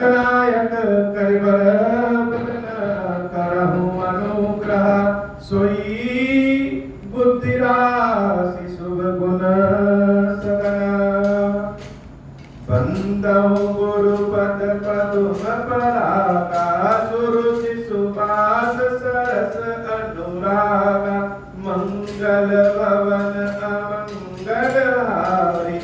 नायक करिबर बदन करहु अनुग्रह सोई बुद्धि राशि शुभ गुण सगन बंदहु गुरु पद पदुम परागा सुरुचि सुबास सरस अनुरागा मंगल भवन अमंगल हारी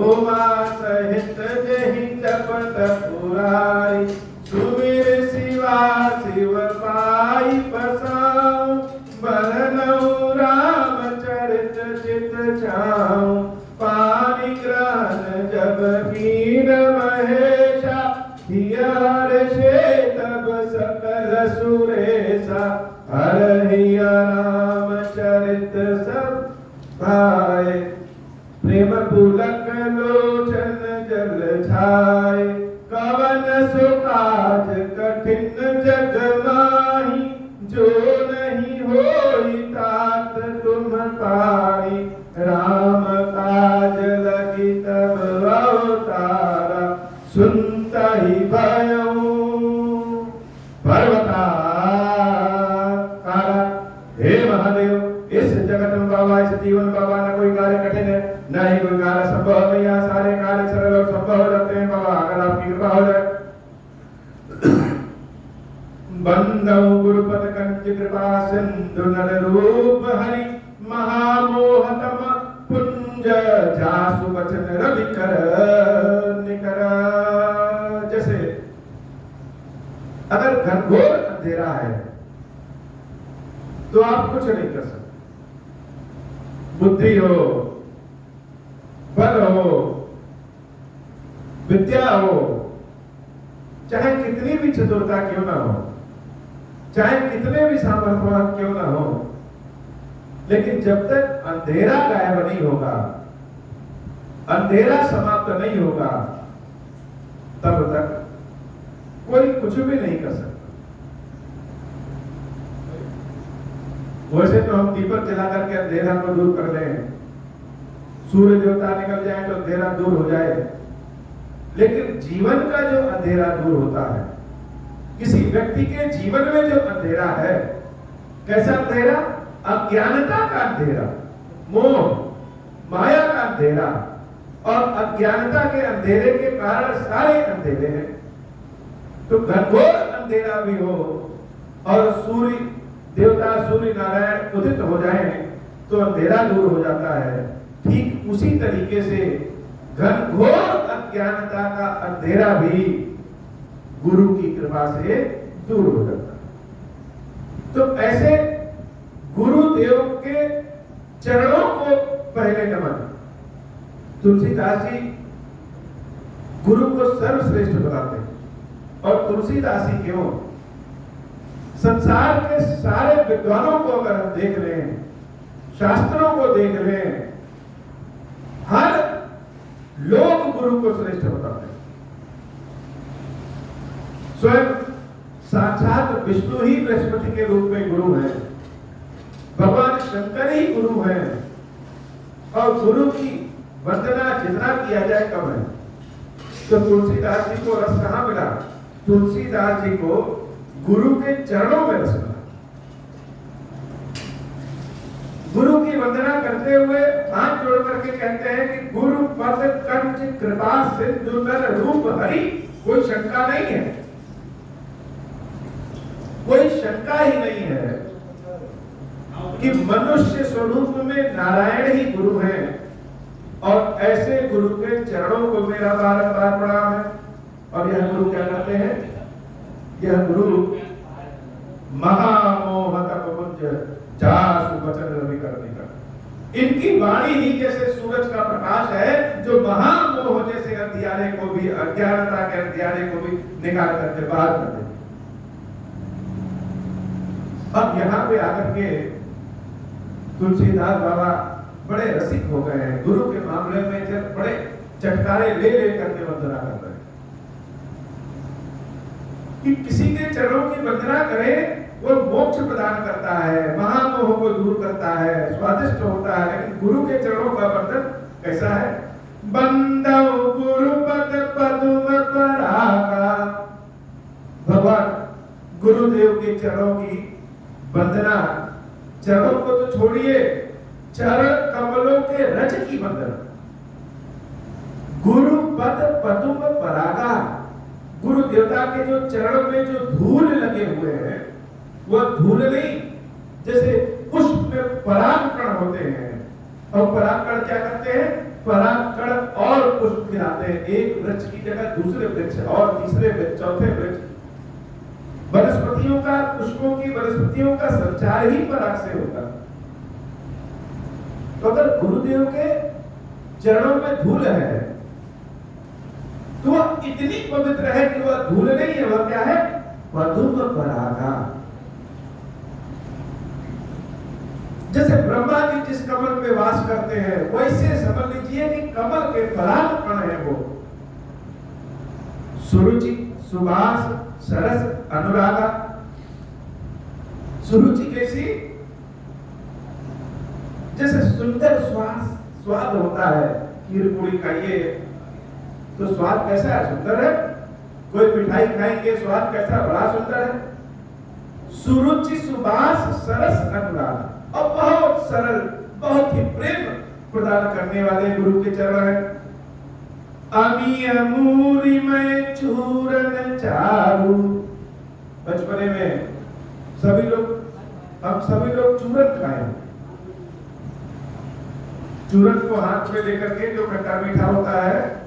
उमा सहित जहि जपत पुरारी सुमिर शिवा शिव पाई पसाऊं बरनऊ रामचरित चित छाऊं पानी ग्रहण जब कीन महेशा हियर से तब सकल सुरेशा हरहिया रामचरित सब भाए प्रेम पुलक लोचन जल छाए कवन सुकाज कठिन जग माही जो नहीं होई तात तुम पाई राम काज लगी तब अवतारा सुनता ही भयऊ पर्वता कारा। हे महादेव इस जगत में बाबा इस जीवन बाबा ना कोई कार्य कठिन है न ही कोई कार्य संभव है। यहाँ सारे कार्य सरल और संभव हो जाते हैं बाबा अगर आपकी कृपा हो जाए। बंदौ गुरुपद कंच कृपा सिंधु नर रूप हरि महामोहतम पुंज जासु वचन रवि कर निकर। जैसे अगर घनघोर अंधेरा है तो आप कुछ नहीं कर सकते। बुद्धि हो, बल हो, विद्या हो, चाहे कितनी भी चतुरता क्यों ना हो, चाहे कितने भी सामर्थ्यवान क्यों ना हो, लेकिन जब तक अंधेरा गायब नहीं होगा, अंधेरा समाप्त नहीं होगा, तब तक कोई कुछ भी नहीं कर सकता। वैसे तो हम दीपक जला करके अंधेरा को दूर कर लें, सूर्य देवता निकल जाए तो अंधेरा दूर हो जाए, लेकिन जीवन का जो अंधेरा दूर होता है, किसी व्यक्ति के जीवन में जो अंधेरा है, कैसा अंधेरा? अज्ञानता का अंधेरा, मोह माया का अंधेरा, और अज्ञानता के अंधेरे के कारण सारे अंधेरे हैं। तो घनघोर अंधेरा भी हो और सूर्य देवता सूर्य नारायण उदित हो जाए तो अंधेरा दूर हो जाता है। ठीक उसी तरीके से घनघोर अज्ञानता का अंधेरा भी गुरु की कृपा से दूर हो जाता है। तो ऐसे गुरुदेव के चरणों को पहले नमन। तुलसीदास जी गुरु को सर्वश्रेष्ठ बताते हैं, और तुलसीदास जी क्यों? संसार के सारे विद्वानों को अगर हम देख लें, शास्त्रों को देख लें, हर लोग गुरु को श्रेष्ठ बताते हैं। स्वयं साक्षात विष्णु ही बृहस्पति के रूप में गुरु है, भगवान शंकर ही गुरु है, और गुरु की वंदना जितना किया जाए कम है। तो तुलसीदास जी को रस कहां मिला? तुलसीदास जी को गुरु के चरणों में रस मिला। गुरु की वंदना करते हुए हाथ जोड़ करके कहते हैं कि गुरु पद कंच कृपा सिंधु नर रूप हरि। कोई शंका नहीं है, कोई शंका ही नहीं है कि मनुष्य स्वरूप में नारायण ही गुरु हैं, और ऐसे गुरु के चरणों को मेरा बारंबार प्रणाम है। और यह गुरु क्या करते हैं? यह गुरु महामोहतम पुंज जासु वचन रवि कर निकर। इनकी वाणी ही जैसे सूरज का प्रकाश है, जो महामोह जैसे अंधियारे को भी, अज्ञानता के अंधियारे को भी निकाल करके बाहर कर देती। अब यहाँ पे आकर के तुलसीदास बाबा बड़े रसिक हो गए हैं। गुरु के मामले में जब बड़े चटकारे ले ले करके वंदना कर रहे हैं कि किसी के चरणों की वंदना करें, वो मोक्ष प्रदान करता है, महामोह को दूर करता है, स्वादिष्ट होता है। लेकिन गुरु के चरणों का वर्णन कैसा है? बंदौ गुरुपद पदुम परागा गुरुदेव के चरणों की वंदना, चरणों को तो छोड़िए, चरण कमलों के रज की वंदना। गुरु पद पदुम परागा, गुरु देवता के जो चरण में जो धूल लगे हुए हैं, वह धूल नहीं, जैसे पुष्प में परागकण होते हैं, और परागकण क्या करते हैं? परागकण और पुष्प खिलाते हैं, एक वृक्ष की जगह दूसरे वृक्ष और तीसरे वृक्ष, चौथे वृक्ष। वनस्पतियों का, पुष्पों की, वनस्पतियों का संचार ही पराग से होता है। तो अगर गुरुदेव के चरणों में धूल है तो वह इतनी पवित्र है कि वह धूल नहीं है, वह क्या है? पदुम परागा। जैसे ब्रह्मा जी जिस कमल में वास करते हैं, वैसे समझ लीजिए कि कमल के परागकण है वो। सुरुचि, सुवास, सरस, अनुरागा। सुरुचि कैसी? जैसे सुंदर स्वाद होता है, खीर पूरी खाइए तो स्वाद कैसा है? सुंदर है। कोई मिठाई खाएंगे, स्वाद कैसा? बड़ा सुंदर है। सुरुचि, सुवास, सरस, अनुराग, और बहुत सरल, बहुत ही प्रेम प्रदान करने वाले गुरु के चरण हैं। अमी अमूरी में चूरन चारू। बचपने में सभी लोग, हम सभी लोग चूरन खाएं। चूरन को हाथ में लेकर के, जो खट्टा मीठा होता है,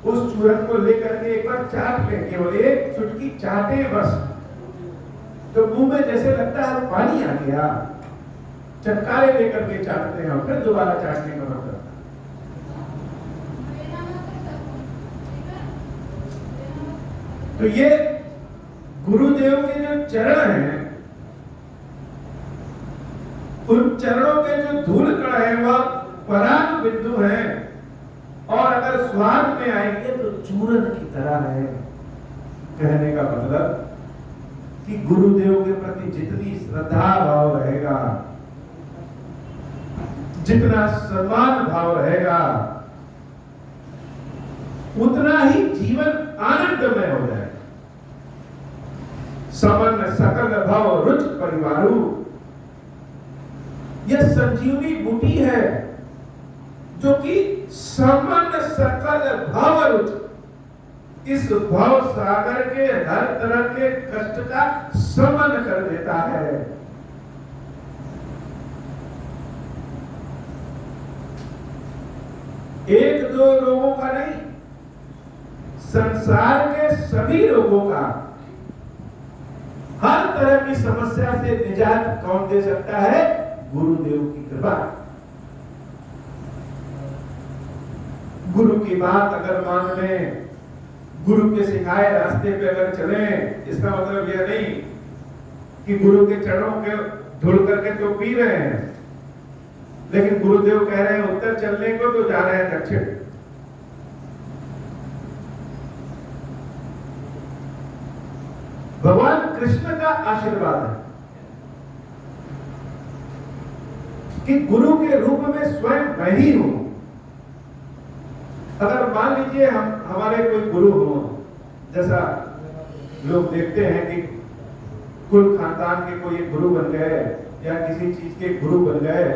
उस चूरन को लेकर के एक बार चाट लें, केवल एक चुटकी चाटे बस, तो मुंह में जैसे लगता है पानी आ गया। चटकारे लेकर के चाटते हैं, फिर दोबारा चाटने का मतलब। तो ये गुरुदेव के जो चरण हैं, उन चरणों के जो धूल कण है वह पराग बिंदु है, और अगर स्वाद में आएंगे तो चूरन की तरह है। कहने का मतलब कि गुरुदेव के प्रति जितनी श्रद्धा भाव रहेगा, जितना सम्मान भाव रहेगा, उतना ही जीवन आनंदमय हो जाएगा। समन सकल भाव रुच परिवारू, यह संजीवनी बूटी है जो कि समन सकल भाव रुच, इस भाव सागर के हर तरह के कष्ट का समन कर देता है। एक दो लोगों का नहीं, संसार के सभी लोगों का, हर तरह की समस्या से निजात कौन दे सकता है? गुरुदेव की कृपा। गुरु की बात अगर मान लें, गुरु के सिखाए रास्ते पे अगर चलें, इसका मतलब यह नहीं कि गुरु के चरणों के धुल करके तो पी रहे हैं, लेकिन गुरुदेव कह रहे हैं उत्तर चलने को तो जा रहे हैं दक्षिण। भगवान कृष्ण का आशीर्वाद है कि गुरु के रूप में स्वयं मैं ही हूं। अगर मान लीजिए हमारे कोई गुरु हो, जैसा लोग देखते हैं कि कुल खानदान के कोई गुरु बन गए या किसी चीज के गुरु बन गए,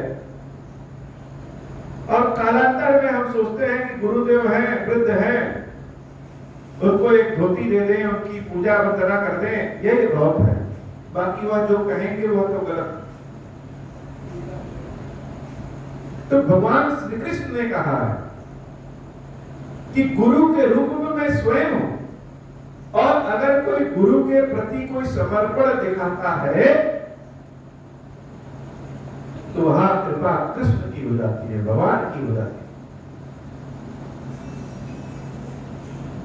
और कालांतर में हम सोचते हैं कि गुरुदेव हैं, वृद्ध हैं, उनको एक धोती दे दें, उनकी पूजा वंदना कर दें, यही बहुत है। बाकी वह जो कहेंगे वह तो गलत। तो भगवान श्री कृष्ण ने कहा है कि गुरु के रूप में मैं स्वयं हूं, और अगर कोई गुरु के प्रति कोई समर्पण दिखाता है तो वहां कृपा कृष्ण की हो जाती है, भगवान की हो जाती है।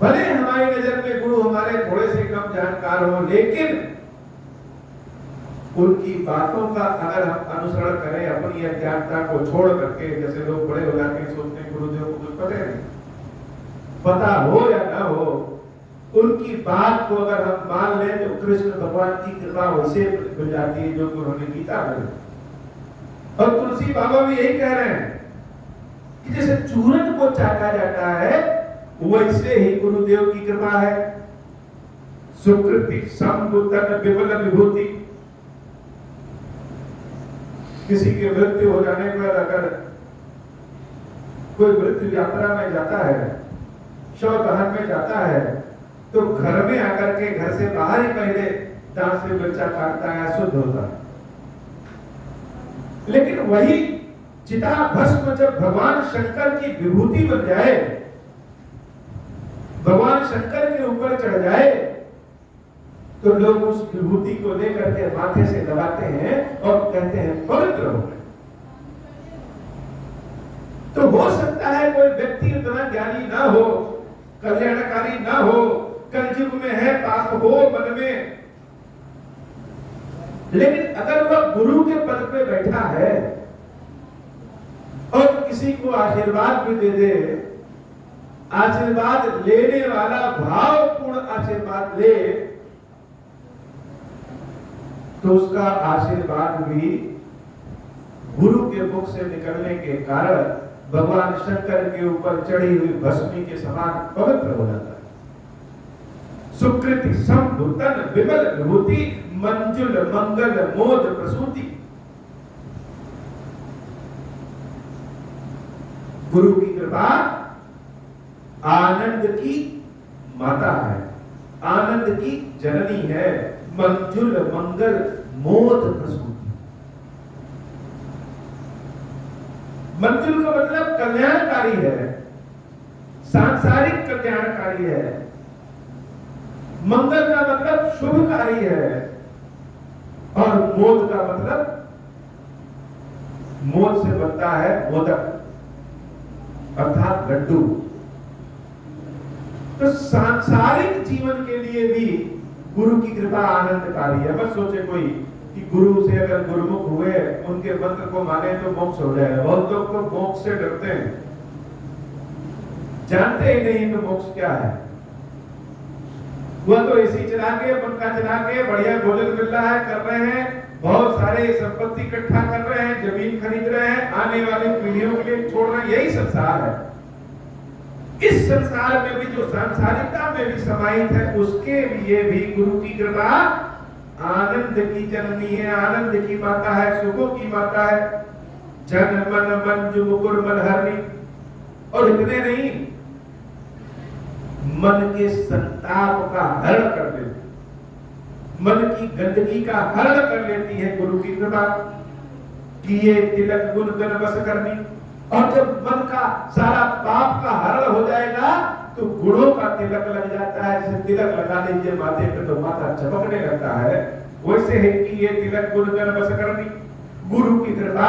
भले हमारी नजर में गुरु हमारे थोड़े से कम जानकार हो, लेकिन उनकी बातों का अगर हम अनुसरण करें, अपनी अज्ञानता को छोड़ करके, जैसे लोग बड़े हो जाते हैं सोचते हैं गुरुदेव को कुछ पता नहीं, पता हो या ना हो, उनकी बात को अगर हम मान लें तो कृष्ण भगवान की कृपा वैसे मिल जाती है जो उन्होंने गीता में। और तुलसी बाबा भी यही कह रहे हैं कि जैसे चूरन को चाटा जाता है, वैसे ही गुरुदेव की कृपा है। सुकृति संबुतन विमल विभूति। किसी की मृत्यु हो जाने पर अगर कोई मृत्यु यात्रा में जाता है, शव दहन में जाता है, तो घर में आकर के घर से बाहर ही पहले दांत से मिर्चा काटता है, शुद्ध होता है। लेकिन वही चिता भस्म जब भगवान शंकर की विभूति बन जाए, भगवान शंकर के ऊपर चढ़ जाए, तो लोग उस विभूति को लेकर के माथे से दबाते हैं और कहते हैं पवित्र हो गए। तो हो सकता है कोई व्यक्ति उतना ज्ञानी ना हो, कल्याणकारी ना हो, कलयुग में है, पाप हो मन में, लेकिन अगर वह गुरु के पद पे बैठा है और किसी को आशीर्वाद भी दे दे, आशीर्वाद लेने वाला भावपूर्ण आशीर्वाद ले, तो उसका आशीर्वाद भी गुरु के मुख से निकलने के कारण भगवान शंकर के ऊपर चढ़ी हुई भस्मी के समान पवित्र हो जाता है। सुकृति संभूतन विमल विभूति मंजुल मंगल मोद प्रसूति। गुरु की कृपा आनंद की माता है, आनंद की जननी है, मंजुल मंगल मोद प्रसूति। मंजुल का मतलब कल्याणकारी है, सांसारिक कल्याणकारी है। मंगल का मतलब शुभकारी है, और मोद का मतलब मोद से बनता है मोदक अर्थात लड्डू। तो सांसारिक जीवन के लिए भी गुरु की कृपा आनंदकारी है। मत सोचे कोई कि गुरु से अगर गुरुमुख हुए, उनके मंत्र को माने तो मोक्ष हो जाएगा। बहुत लोग तो मोक्ष से डरते हैं, जानते ही नहीं तो मोक्ष क्या है। वह तो एसी चला के, पंखा चला के, बढ़िया भोजन मिल रहा है, कर रहे हैं, बहुत सारे संपत्ति इकट्ठा कर रहे हैं, जमीन खरीद रहे हैं, आने वाली पीढ़ियों के लिए छोड़ रहे हैं। यही संसार है। इस संसार में भी जो सांसारिकता में भी समाहित है, उसके लिए भी गुरु की कृपा आनंद की जननी है, आनंद की माता है, सुखों की माता है। जन मन मंजु मुकुर मलहरणी। और इतने नहीं, मन के संताप का हरण कर देती, मन की गंदगी का हरण कर लेती है गुरु की कृपा। किए तिलक गुण गण बस करनी। और जब मन का सारा पाप का हरण हो जाएगा, तो गुणों का तिलक लग जाता है। जैसे तिलक लगा लीजिए माथे पे तो माथा चमकने लगता है, वैसे है कि ये तिलक गुण गण बस करनी। गुरु की कृपा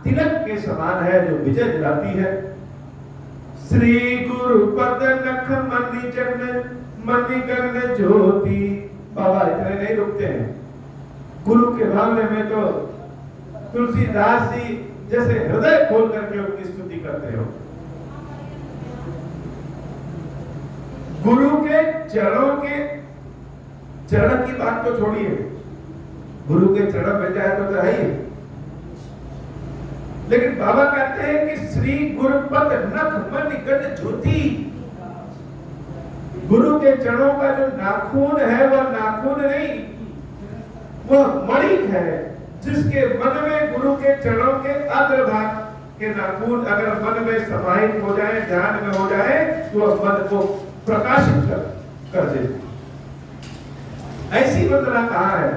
तिलक के समान है जो विजय दिलाती है। श्री गुरु पद नख मणि जन मणि गण ज्योति। बाबा इतने नहीं रुकते हैं, गुरु के मामले में तो तुलसीदास जी जैसे हृदय खोल करके उनकी स्तुति करते हो। गुरु के चरण की बात तो छोड़िए, गुरु के चरण मिल जाए तो है ही। लेकिन बाबा कहते हैं कि श्री गुरुपद नख मणि गण ज्योति। गुरु के चरणों का जो नाखून है वह नाखून नहीं, वह मणि है, जिसके मन में गुरु के चरणों के अग्रभाग के नाखून अगर मन में समाहित हो जाए, ध्यान में हो जाए, तो वह मन को प्रकाशित कर देते। ऐसी वंदना कहाँ है?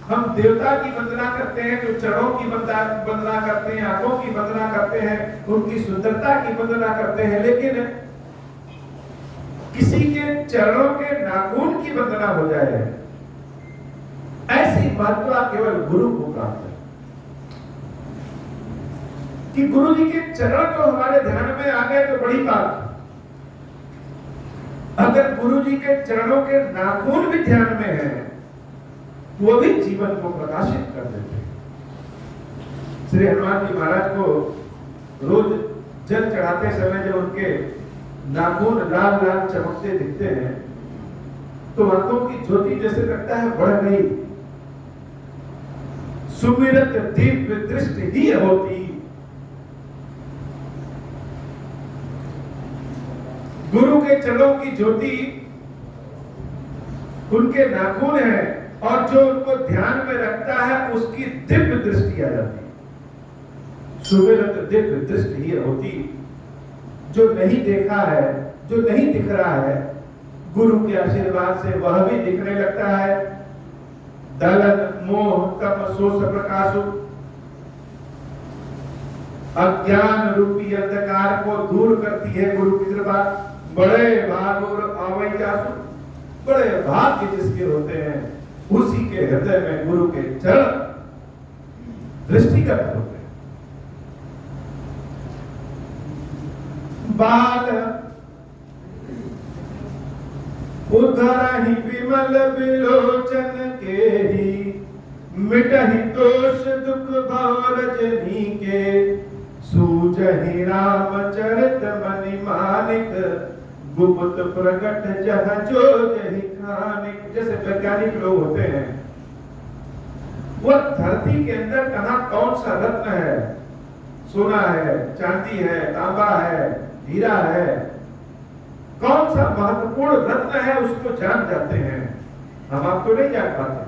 हम देवता की वंदना करते हैं, जो चरणों की वंदना करते हैं, आंखों की वंदना करते हैं, उनकी सुंदरता की वंदना करते हैं, लेकिन किसी के चरणों के नाखून की वंदना हो जाए, ऐसी महत्ता केवल गुरु को प्राप्त है। कि गुरु जी के चरण तो हमारे ध्यान में आ गए तो बड़ी बात। अगर गुरु जी के चरणों के नाखून भी ध्यान में है, वो भी जीवन को प्रकाशित कर देते हैं। श्री हनुमान जी महाराज को रोज जल चढ़ाते समय जब उनके नाखून लाल लाल चमकते दिखते हैं, तो आंखों की ज्योति जैसे लगता है बढ़ गई। सुमिरत दिव्य दृष्टि ही होती। गुरु के चरणों की ज्योति उनके नाखून हैं, और जो उनको ध्यान में रखता है उसकी दिव्य दृष्टि आ जाती है। सुमिरत दिव्य दृष्टि ही होती, जो नहीं देखा है, जो नहीं दिख रहा है, गुरु के आशीर्वाद से वह भी दिखने लगता है। दलन मोह तम सोच प्रकाशु, अज्ञान रूपी अंधकार को दूर करती है गुरु की कृपा। बड़े भाग और आवै जासु, बड़े भाग्य जिसके होते हैं उसी के हृदय में गुरु के चरण दृष्टिगत होते हैं। बाल उधरहि विमल विलोचन के ही, मिटहि दोष दुख भव रजनी के, सूझहि रामचरित मनि मानिक, गुप्त प्रकट जह जो जहि खानिक। जैसे वैज्ञानिक लोग होते हैं, वह धरती के अंदर कहां कौन सा रत्न है, सोना है, चांदी है, तांबा है, हीरा है, कौन सा महत्वपूर्ण रत्न है उसको जान जाते हैं। हम आप तो नहीं जान पाते।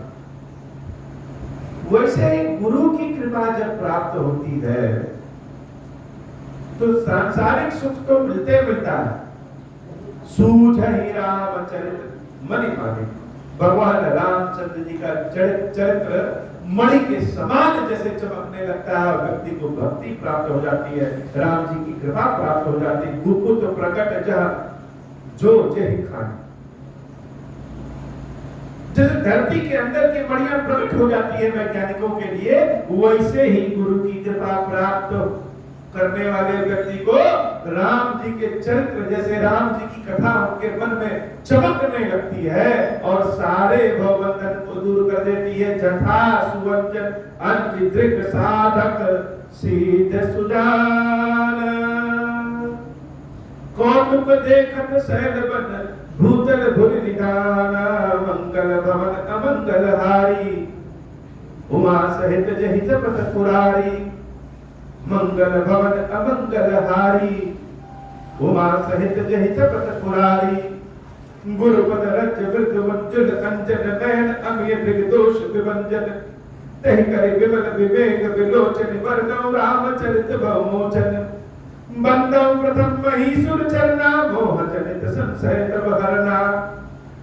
वैसे ही गुरु की कृपा जब प्राप्त होती है तो सांसारिक सुख तो मिलता है। सूझहि रामचरित मणि मानिक, भगवान रामचंद्र जी का चरित्र मणि के समान जैसे चमकने लगता है, व्यक्ति को भक्ति प्राप्त हो जाती है, राम जी की कृपा प्राप्त हो जाती है। गुप्त प्रकट जह जो जहि खान, जैसे धरती के अंदर की मणियां प्रकट हो जाती है वैज्ञानिकों के लिए, वैसे ही गुरु की कृपा प्राप्त करने वाले व्यक्ति को राम जी के चरित्र, जैसे राम जी की कथा उनके मन में चमकने लगती है और सारे भवबंधन को दूर कर देती है। जथा सुवंजन अंजिदृक साधक सीध सुजान, कौतुक देखत शैल बन भूतल भुरि निधान, मंगल भवन अमंगल हारी, उमा सहित जहि जपत पुरारी। मंगल भवन अमंगल हारी, उमा सहित जहि जपत पुरारी। गुरुपद रज वृद्ध वंजन अंजन नयन अमिय दोष विभंजन, तहि करि विमल विवेक विलोचन, वर्णौ रामचरित भवमोचन। बंदौ प्रथम महीसुर चरना, मोह जनित संशय तब हरना।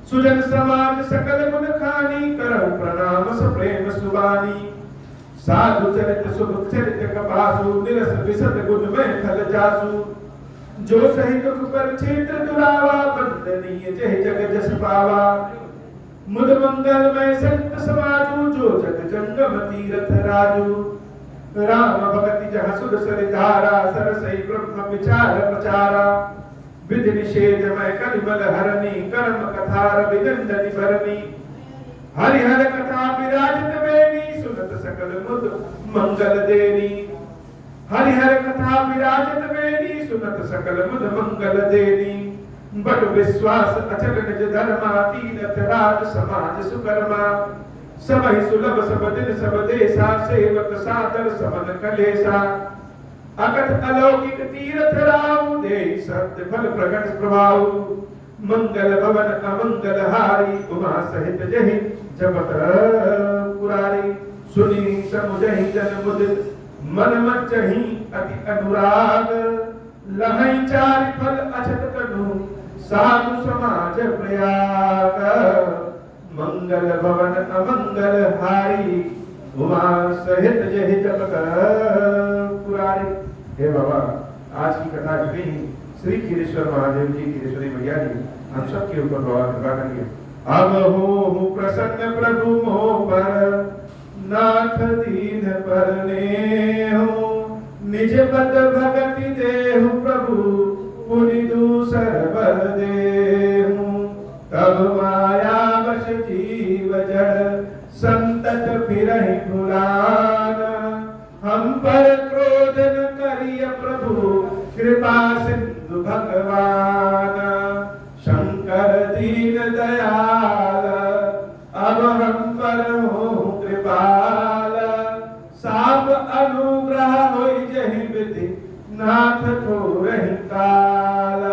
सुजन समाज सकल गुण खानी, करौ प्रणाम सप्रेम सुबानी। साधु चरित शुभ चरित कपासु, निरस विशद गुण में खल जासु। जो सही दुख पर क्षेत्र दुरावा, बंदनीय जय जग जस पावा। मुद मंगल में संत समाजु, जो जग जंगम तीरथ राजू। राम भगति जहाँ सुध सरिधारा, सरसई ब्रह्म विचार प्रचारा। विधि निषेध में कलिमल हरणी, कर्म कथा रविनंदनी भरणी। हरिहर कथा विराजित बेनी, सुनत सकल मुद मंगल देनी। हरिहर कथा विराजित बेनी, सुनत सकल मुद मंगल देनी। बट विश्वास अचल निज धर्मा, तीरथ राज समाज सुकर्मा। सबहि सुलभ सब दिन सब देशा, सेवक सादर समन कलेसा। अकथ अलौकिक तीरथ राव, देहि सत्य फल प्रकट प्रभाव। मंगल भवन अमंगल हारी, उमा सहित जहि जपत पुरारी। सुनी समुझहि जन मुदित, मन मज्जहि अति अनुराग। लहै चारि फल अछत तनु, साधु समाज प्रयाग। मंगल भवन अमंगल हारी, उमा सहित जहि जपत पुरारी। हे बाबा, आज की कथा कही श्री खीरेश्वर महादेव जी, खीरेश्वरी मैया जी, हम सब के ऊपर बहुत कृपा करिए। अब हो प्रसन्न प्रभु मोह पर, नाथ दीन पर नेहु। निज पद भगति देहु प्रभु, पुनि दूसर बर देहु। तब माया वश जीव जड़, संतत फिरहि पुराण। हम पर क्रोध न करिय प्रभु, कृपा सिंधु भगवान। शंकर दीन दयाल, अब हम पर हो कृपाल। साप अनुग्रह होई जहि विधि, नाथ थोरहि काल।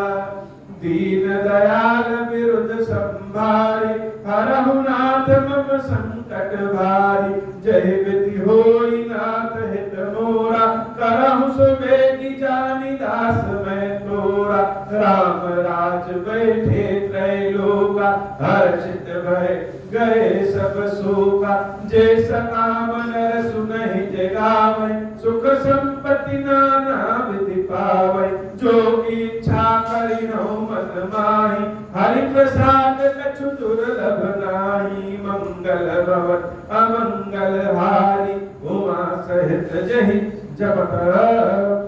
दीन दयाल विरुद्ध संभारे, हर हरहु नाथ मम संकट भारी, जय विधि होई नाथ हित मोरा, करहु सो बेगी जानी दास मैं तोरा। राम राज बैठे त्रैलोका, हर्षित भय गए सब शोका। जैसा काम नर सुनहि जगावै, सुख संपत्ति नाना विधि पावै। जो इच्छा करिनौ मन माहि, हरि प्रसाद कछु दुर्लभ नाही। मंगल भवन अमंगल हारी, उमा सहित जहि जपत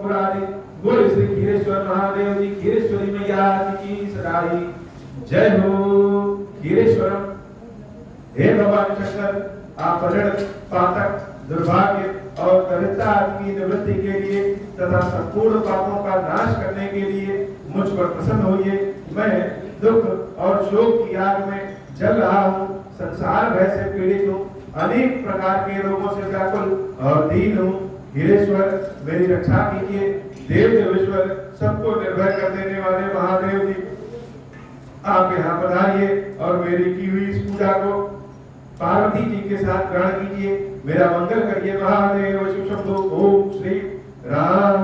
पुरारी। बोल श्री खीरेश्वर महादेव जी, खीरेश्वरी मैया की सदाई जय हो। खीरेश्वरम, हे भगवान शंकर, आप ऋण पातक दुर्भाग्य और दरिद्रता की निवृत्ति के लिए तथा संपूर्ण पापों का नाश करने के लिए मुझ पर प्रसन्न होइए। मैं दुख और शोक की आग में जल रहा हूँ, संसार भय से पीड़ित हूँ, अनेक प्रकार के रोगों से व्याकुल और दीन हूँ। हीरेश्वर, मेरी रक्षा कीजिए। देव देवेश्वर, सबको निर्भय कर देने वाले महादेव जी, आप यहाँ पधारिए और मेरी की हुई इस पूजा को पार्वती जी के साथ ग्रहण कीजिए। मेरा मंगल करिए महादेव। शिव शंभो। ओम श्री राम